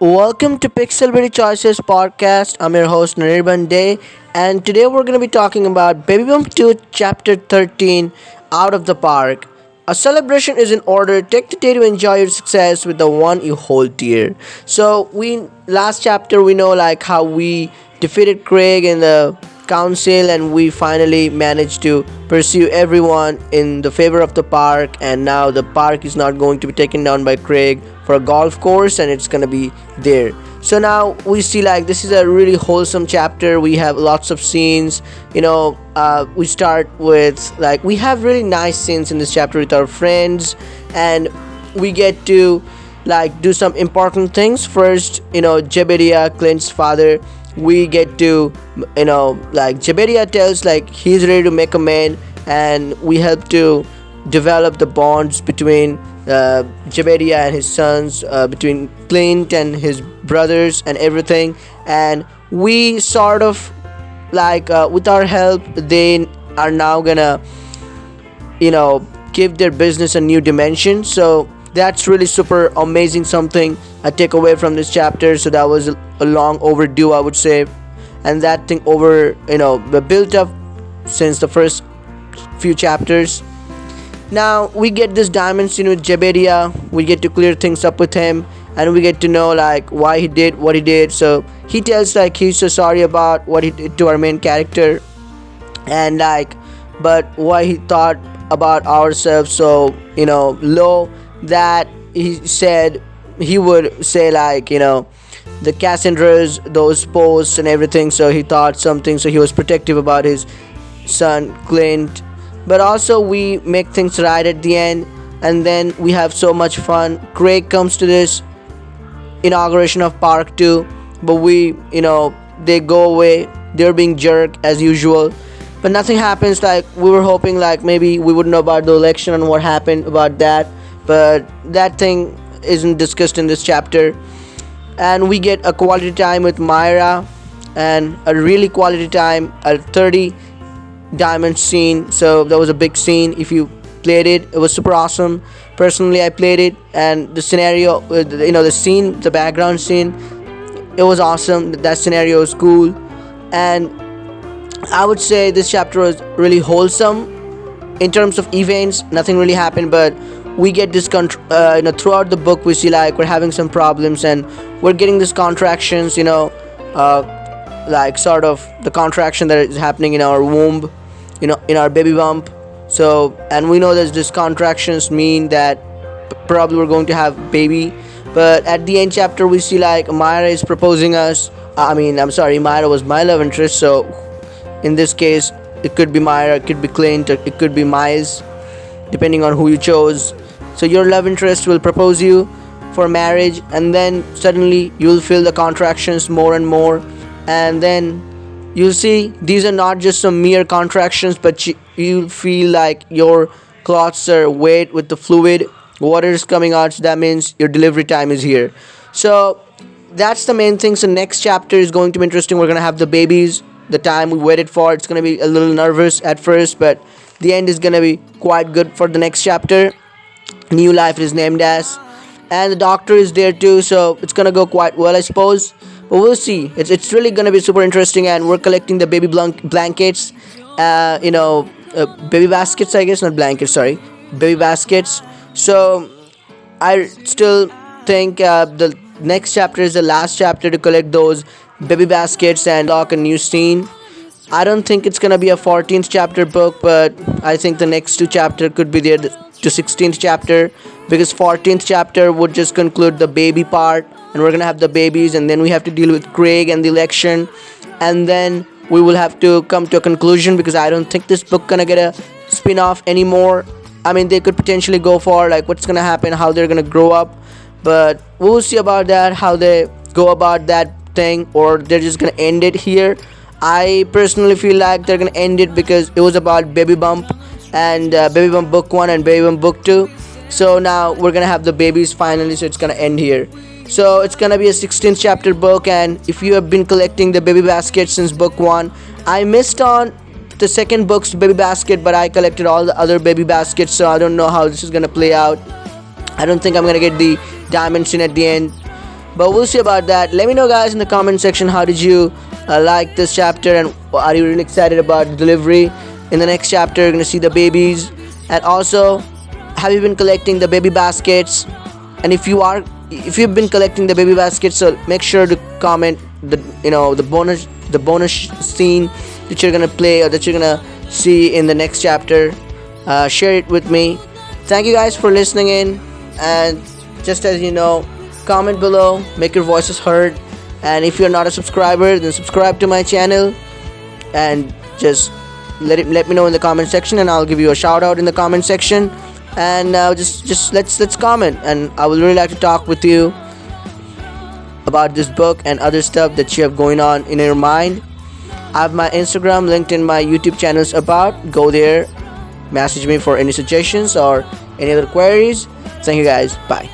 Welcome to Pixel Beauty Choices podcast. I'm your host Nirban Day, and today we're going to be talking about Baby Bump 2 Chapter 13 Out of the Park. A celebration is in order. Take the day to enjoy your success with the one you hold dear. So, we last chapter we know like how we defeated Craig in the council and we finally managed to pursue everyone in the favor of the park, and now the park is not going to be taken down by Craig for a golf course and it's going to be there. So now we see like this is a really wholesome chapter. We have lots of scenes. We start with like we have really nice scenes in this chapter with our friends, and we get to like do some important things. First, Jebediah, Clint's father, we get to like Jebediah tells like he's ready to make a man, and we help to develop the bonds between Jebediah and his sons, between Clint and his brothers and everything. And we sort of like with our help they are now gonna give their business a new dimension. So that's really super amazing, something I take away from this chapter. So that was a long overdue, I would say, and that thing over built up since the first few chapters. Now we get this diamond scene with Jebediah. We get to clear things up with him, and we get to know like why he did what he did. So he tells like he's so sorry about what he did to our main character, and like but why he thought about ourselves so low that he said he would say like the Cassandras, those posts and everything. So he thought something. So he was protective about his son Clint, but also we make things right at the end, and then we have so much fun. Craig comes to this inauguration of Park 2, but they go away. They're being jerk as usual, but nothing happens. Like we were hoping like maybe we would know about the election and what happened about that, but that thing isn't discussed in this chapter. And we get a quality time with Myra, and a really quality time, a 30 diamond scene. So that was a big scene. If you played it, it was super awesome. Personally, I played it, and the scenario, the scene, the background scene, it was awesome. That scenario was cool, and I would say this chapter was really wholesome in terms of events. Nothing really happened, but we get this throughout the book we see like we're having some problems, and we're getting these contractions, like sort of the contraction that is happening in our womb, in our baby bump. So, and we know that these contractions mean that probably we're going to have baby. But at the end chapter we see like Myra is proposing us. I'm sorry, Myra was my love interest. So in this case it could be Myra, it could be Clint, or it could be Miles, depending on who you chose. So your love interest will propose you for marriage, and then suddenly you'll feel the contractions more and more, and then you'll see these are not just some mere contractions, but you'll feel like your cloths are wet with the fluid, water is coming out. So that means your delivery time is here. So that's the main thing. So next chapter is going to be interesting. We're going to have the babies, the time we waited for. It's going to be a little nervous at first, but the end is going to be quite good for the next chapter. New life is named as, and the doctor is there too, so it's gonna go quite well, I suppose. But we'll see. It's really gonna be super interesting, and we're collecting the baby blankets, baby baskets, I guess, not blankets. Sorry, baby baskets. So I still think the next chapter is the last chapter to collect those baby baskets and lock a new scene. I don't think it's gonna be a 14th chapter book, but I think the next two chapter could be there to 16th chapter, because 14th chapter would just conclude the baby part, and we're gonna have the babies, and then we have to deal with Craig and the election, and then we will have to come to a conclusion, because I don't think this book gonna get a spin-off anymore. I mean, they could potentially go for like what's gonna happen, how they're gonna grow up, but we'll see about that, how they go about that thing, or they're just gonna end it here. I personally feel like they're gonna end it because it was about Baby Bump and Baby Bump Book 1 and Baby Bump Book 2. So now we're gonna have the babies finally, so it's gonna end here. So it's gonna be a 16th chapter book, and if you have been collecting the baby basket since book 1, I missed on the second book's baby basket, but I collected all the other baby baskets, so I don't know how this is gonna play out. I don't think I'm gonna get the diamond scene at the end. But we'll see about that. Let me know, guys, in the comment section, how did you like this chapter, and are you really excited about the delivery? In the next chapter, you're gonna see the babies, and also, have you been collecting the baby baskets? And if you've been collecting the baby baskets, so make sure to comment the bonus scene that you're gonna play or that you're gonna see in the next chapter. Share it with me. Thank you guys for listening in, and just as you know, comment below, make your voices heard, and if you're not a subscriber, then subscribe to my channel, and just let me know in the comment section, and I'll give you a shout out in the comment section. And just let's comment, and I would really like to talk with you about this book and other stuff that you have going on in your mind. I have my Instagram linked in my YouTube channels about. Go there, message me for any suggestions or any other queries. Thank you guys. Bye.